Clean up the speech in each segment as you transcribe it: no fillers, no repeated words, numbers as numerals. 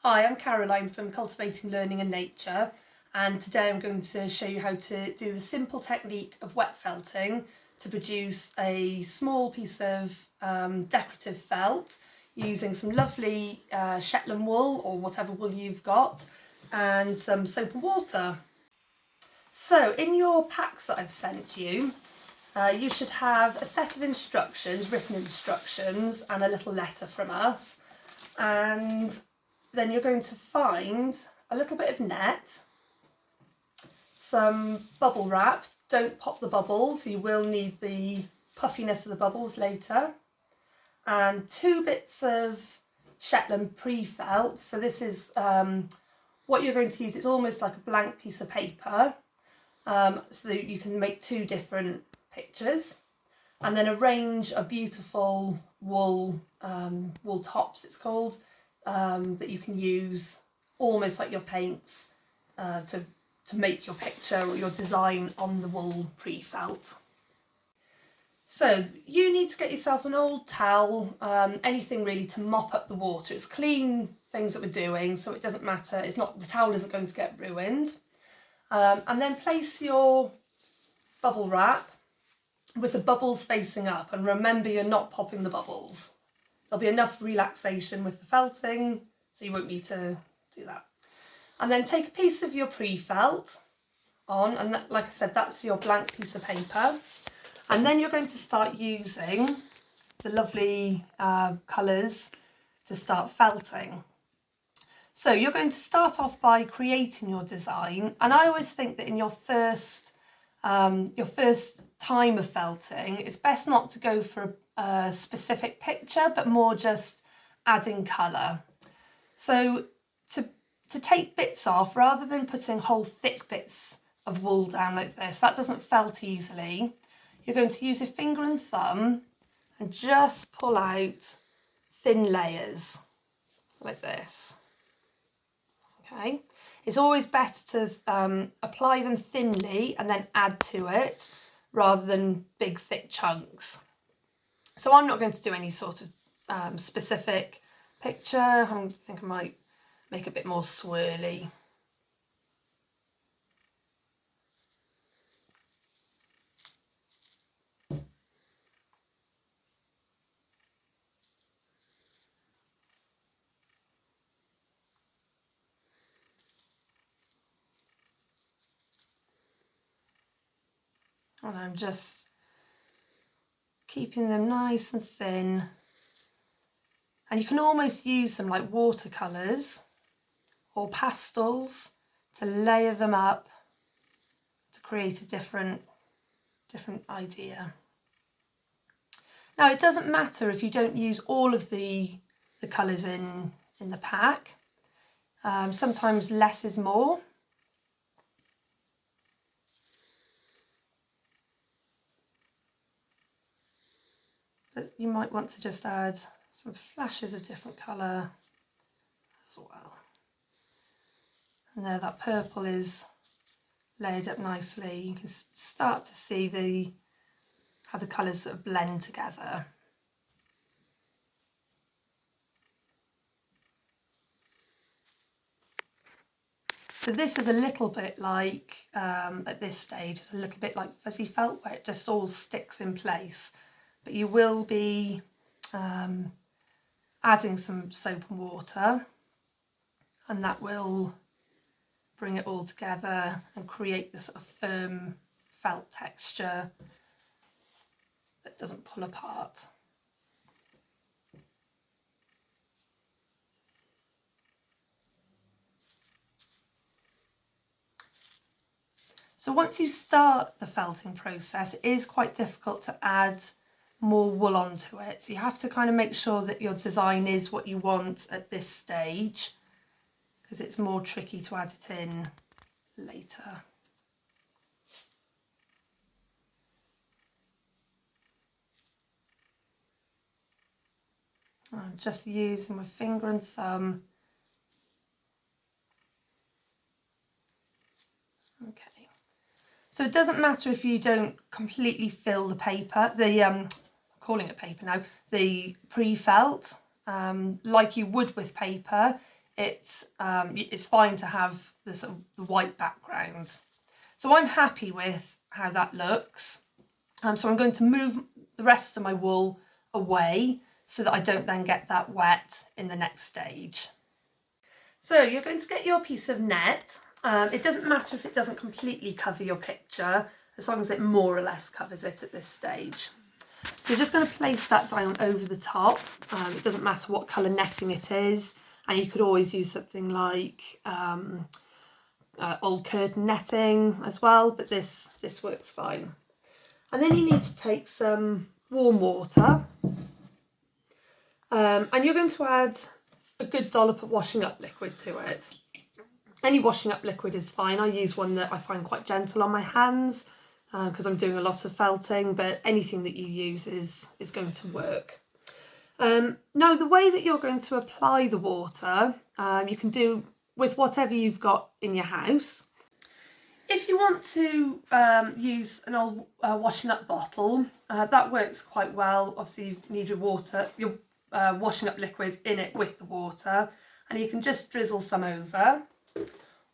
Hi, I'm Caroline from Cultivating Learning and Nature, and today I'm going to show you how to do the simple technique of wet felting to produce a small piece of decorative felt using some lovely Shetland wool or whatever wool you've got and some soap and water. So in your packs that I've sent you, you should have a set of instructions, written instructions, and a little letter from us. And then you're going to find a little bit of net, some bubble wrap. Don't pop the bubbles, you will need the puffiness of the bubbles later, and 2 bits of Shetland pre-felt. So this is what you're going to use. It's almost like a blank piece of paper, so that you can make 2 different pictures, and then a range of beautiful wool tops, it's called, that you can use almost like your paints to make your picture or your design on the wool pre-felt. So you need to get yourself an old towel, anything really to mop up the water. It's clean things that we're doing, so it doesn't matter. It's not, the towel isn't going to get ruined. And then place your bubble wrap with the bubbles facing up, and remember you're not popping the bubbles. There'll be enough relaxation with the felting, so you won't need to do that. And then take a piece of your pre-felt on, and that, like I said, that's your blank piece of paper. And then you're going to start using the lovely colours to start felting. So you're going to start off by creating your design, and I always think that in your first time of felting, it's best not to go for a specific picture, but more just adding colour. So to take bits off, rather than putting whole thick bits of wool down like this, that doesn't felt easily, you're going to use your finger and thumb and just pull out thin layers like this. Okay, it's always better to apply them thinly and then add to it rather than big thick chunks. So I'm not going to do any sort of specific picture. I think I might make it a bit more swirly. And I'm just keeping them nice and thin. And you can almost use them like watercolours or pastels to layer them up to create a different idea. Now it doesn't matter if you don't use all of the colours in the pack. Sometimes less is more. But you might want to just add some flashes of different colour as well. And there, that purple is layered up nicely. You can start to see how the colours sort of blend together. So this is a little bit like, at this stage, it's a little bit like fuzzy felt, where it just all sticks in place. But you will be adding some soap and water, and that will bring it all together and create this sort of firm felt texture that doesn't pull apart. So once you start the felting process, it is quite difficult to add more wool onto it. So you have to kind of make sure that your design is what you want at this stage, because it's more tricky to add it in later. I'm just using my finger and thumb. Okay. So it doesn't matter if you don't completely fill the paper, I'm calling it paper now, the pre-felt, like you would with paper. it's fine to have the sort of the white background. So I'm happy with how that looks. So I'm going to move the rest of my wool away so that I don't then get that wet in the next stage. So you're going to get your piece of net. It doesn't matter if it doesn't completely cover your picture, as long as it more or less covers it at this stage. So you're just going to place that down over the top. It doesn't matter what colour netting it is, and you could always use something like old curtain netting as well, but this works fine. And then you need to take some warm water, and you're going to add a good dollop of washing up liquid to it. Any washing up liquid is fine. I use one that I find quite gentle on my hands because I'm doing a lot of felting, but anything that you use is going to work. Now, the way that you're going to apply the water, you can do with whatever you've got in your house. If you want to use an old washing up bottle, that works quite well. Obviously, you need your water, your washing up liquid in it with the water, and you can just drizzle some over.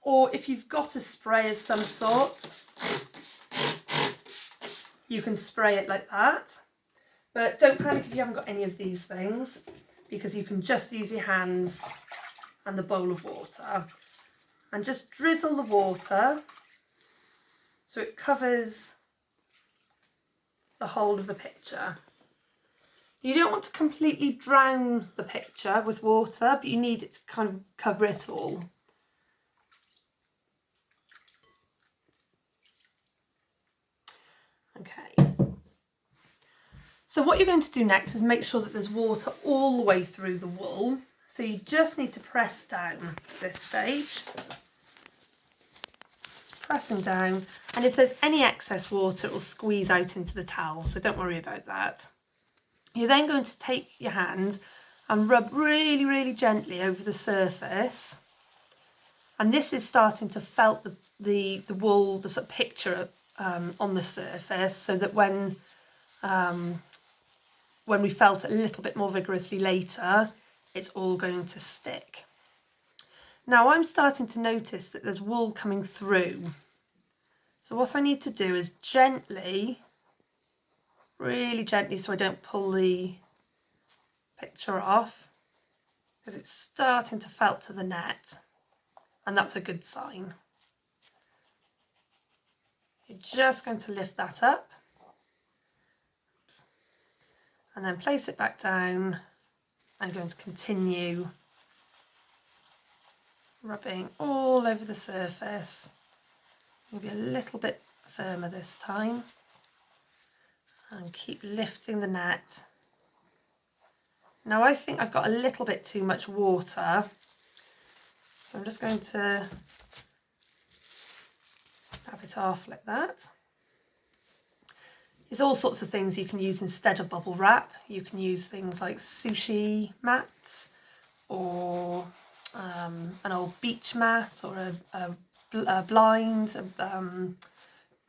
Or if you've got a spray of some sort, you can spray it like that. But don't panic if you haven't got any of these things, because you can just use your hands and the bowl of water and just drizzle the water so it covers the whole of the picture. You don't want to completely drown the picture with water, but you need it to kind of cover it all. Okay. So what you're going to do next is make sure that there's water all the way through the wool. So you just need to press down at this stage. Just pressing down, and if there's any excess water, it will squeeze out into the towel, so don't worry about that. You're then going to take your hand and rub really, really gently over the surface. And this is starting to felt the wool, the sort of picture on the surface, so that when we felt it a little bit more vigorously later, it's all going to stick. Now I'm starting to notice that there's wool coming through. So what I need to do is gently, really gently, so I don't pull the picture off, because it's starting to felt to the net, and that's a good sign. You're just going to lift that up. Oops. And then place it back down. I'm going to continue rubbing all over the surface. Maybe a little bit firmer this time. And keep lifting the net. Now I think I've got a little bit too much water, so I'm just going to dab it off like that. There's all sorts of things you can use instead of bubble wrap. You can use things like sushi mats, or an old beach mat, or a blind,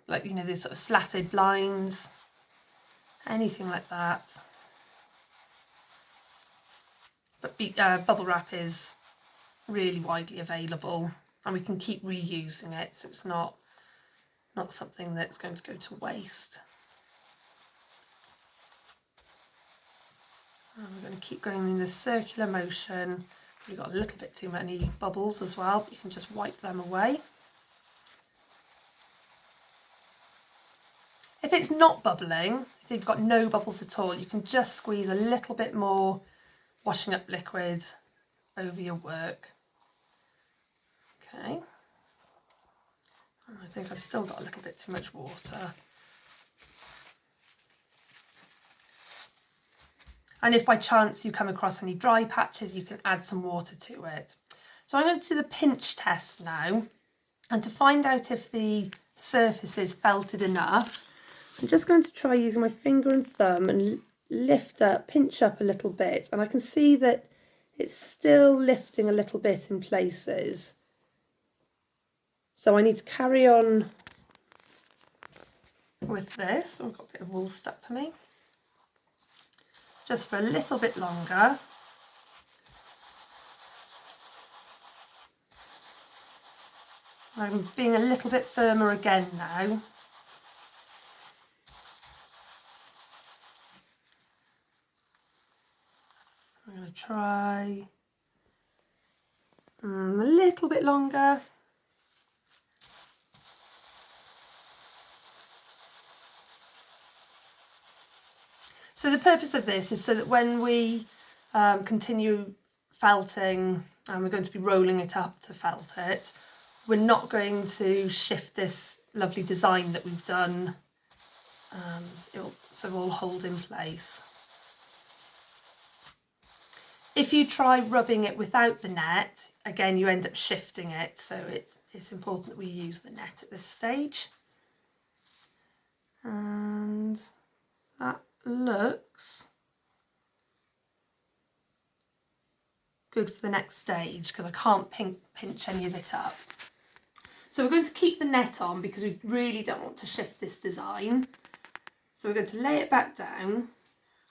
like, you know, these sort of slatted blinds, anything like that. But bubble wrap is really widely available, and we can keep reusing it, so it's not something that's going to go to waste. And we're going to keep going in this circular motion. We've got a little bit too many bubbles as well, but you can just wipe them away. If it's not bubbling, if you've got no bubbles at all, you can just squeeze a little bit more washing up liquid over your work. Okay. And I think I've still got a little bit too much water. And if by chance you come across any dry patches, you can add some water to it. So I'm going to do the pinch test now. And to find out if the surface is felted enough, I'm just going to try using my finger and thumb and lift up, pinch up a little bit. And I can see that it's still lifting a little bit in places. So I need to carry on with this. Oh, I've got a bit of wool stuck to me. Just for a little bit longer. I'm being a little bit firmer again now. I'm going to try a little bit longer. So the purpose of this is so that when we continue felting and we're going to be rolling it up to felt it, we're not going to shift this lovely design that we've done. It'll sort of all hold in place. If you try rubbing it without the net, again you end up shifting it, so it's important that we use the net at this stage. And that looks good for the next stage because I can't pinch any of it up. So we're going to keep the net on because we really don't want to shift this design. So we're going to lay it back down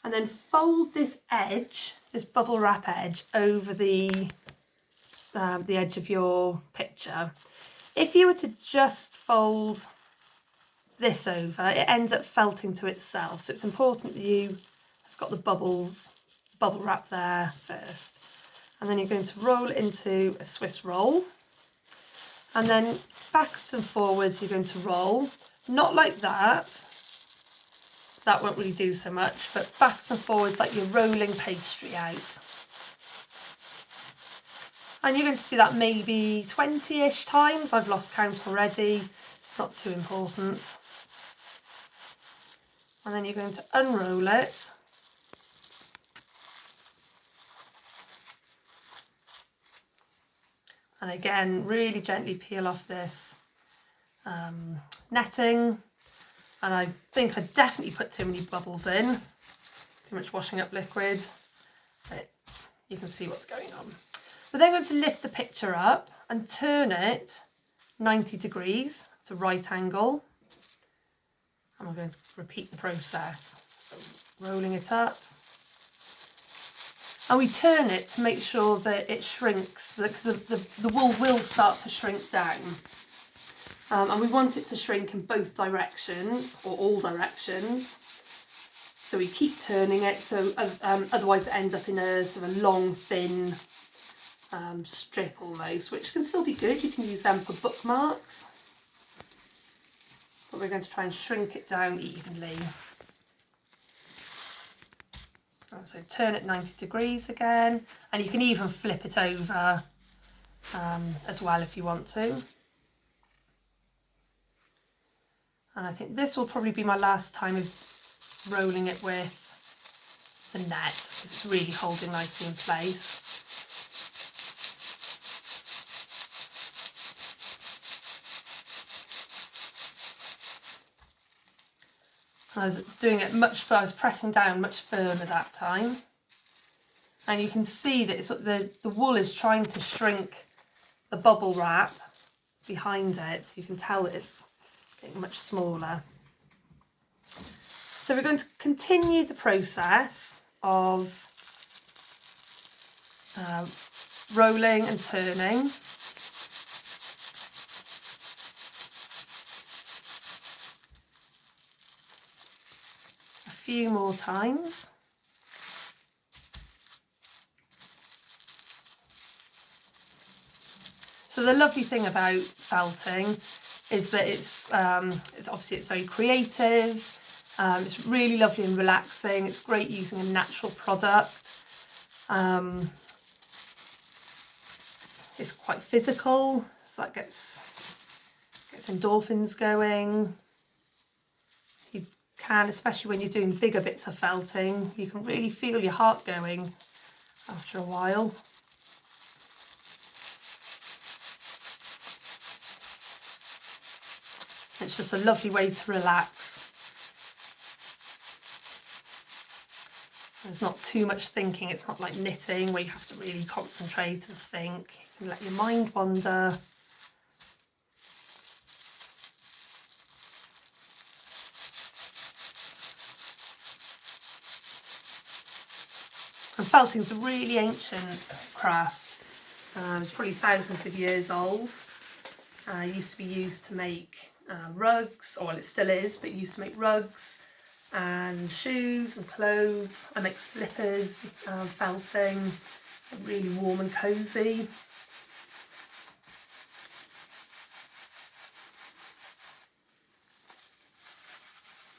and then fold this edge, this bubble wrap edge, over the edge of your picture. If you were to just fold this over, it ends up felting to itself. So it's important that you have got the bubble wrap there first. And then you're going to roll it into a Swiss roll. And then backwards and forwards you're going to roll. Not like that. That won't really do so much, but backwards and forwards like you're rolling pastry out. And you're going to do that maybe 20-ish times. I've lost count already. It's not too important. And then you're going to unroll it. And again, really gently peel off this netting. And I think I definitely put too many bubbles in, too much washing up liquid. But you can see what's going on. We're then going to lift the picture up and turn it 90 degrees to right angle. And we're going to repeat the process. So rolling it up. And we turn it to make sure that it shrinks, because the wool will start to shrink down. And we want it to shrink in both directions, or all directions. So we keep turning it, so otherwise it ends up in a sort of long, thin strip almost, which can still be good. You can use them for bookmarks. But we're going to try and shrink it down evenly. And so turn it 90 degrees again, and you can even flip it over as well if you want to. And I think this will probably be my last time of rolling it with the net because it's really holding nicely in place. I was doing it I was pressing down much firmer that time. And you can see that it's, the wool is trying to shrink the bubble wrap behind it. So you can tell that it's getting much smaller. So we're going to continue the process of rolling and turning. A few more times. So the lovely thing about felting is that it's obviously it's very creative. It's really lovely and relaxing. It's great using a natural product. It's quite physical, so that gets endorphins going. You can, especially when you're doing bigger bits of felting, you can really feel your heart going after a while. It's just a lovely way to relax. There's not too much thinking. It's not like knitting where you have to really concentrate and think. You can let your mind wander. And felting's a really ancient craft. It's probably thousands of years old. Used to be used to make rugs, or well, it still is, but used to make rugs and shoes and clothes. I make slippers, felting, really warm and cosy.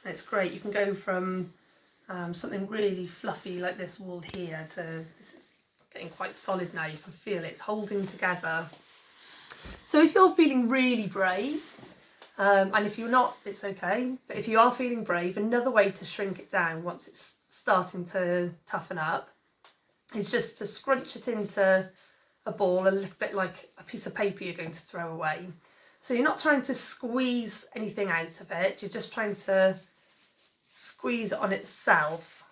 And it's great, you can go from something really fluffy like this wool here to this is getting quite solid now. You can feel it's holding together. So if you're feeling really brave, and if you're not, it's okay, but if you are feeling brave, another way to shrink it down once it's starting to toughen up is just to scrunch it into a ball, a little bit like a piece of paper you're going to throw away. So you're not trying to squeeze anything out of it, you're just trying to squeeze it on itself.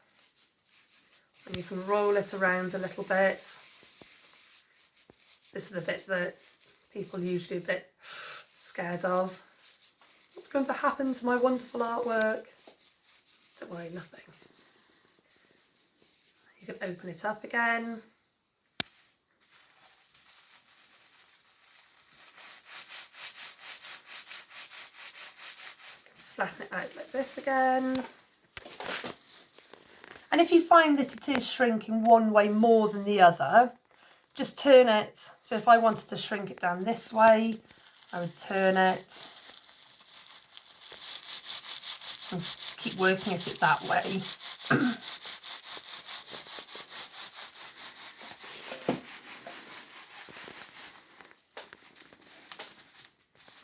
And you can roll it around a little bit. This is the bit that people are usually a bit scared of. What's going to happen to my wonderful artwork? Don't worry, nothing. You can open it up again. Flatten it out like this again. And if you find that it is shrinking one way more than the other, just turn it. So if I wanted to shrink it down this way, I would turn it and keep working at it that way.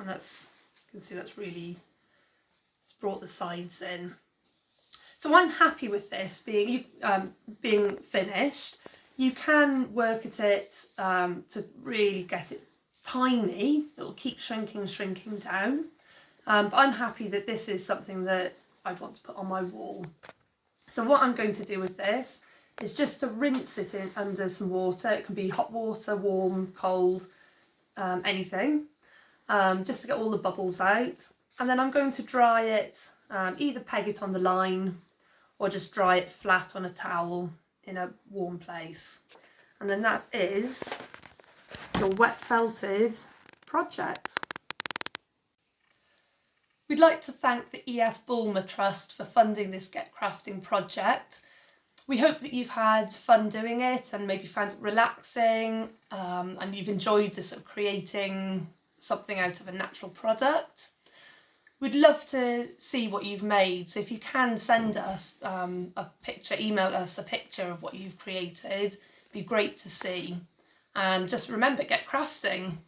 And that's, you can see that's really, it's brought the sides in. So I'm happy with this being finished. You can work at it to really get it tiny. It'll keep shrinking down. But I'm happy that this is something that I want to put on my wall. So what I'm going to do with this is just to rinse it in under some water. It can be hot water, warm, cold, anything. Just to get all the bubbles out. And then I'm going to dry it, either peg it on the line or just dry it flat on a towel in a warm place. And then that is your wet felted project. We'd like to thank the EF Bulmer Trust for funding this Get Crafting project. We hope that you've had fun doing it and maybe found it relaxing, and you've enjoyed the sort of creating something out of a natural product. We'd love to see what you've made, so if you can send us a picture, email us a picture of what you've created, it'd be great to see. And just remember, get crafting.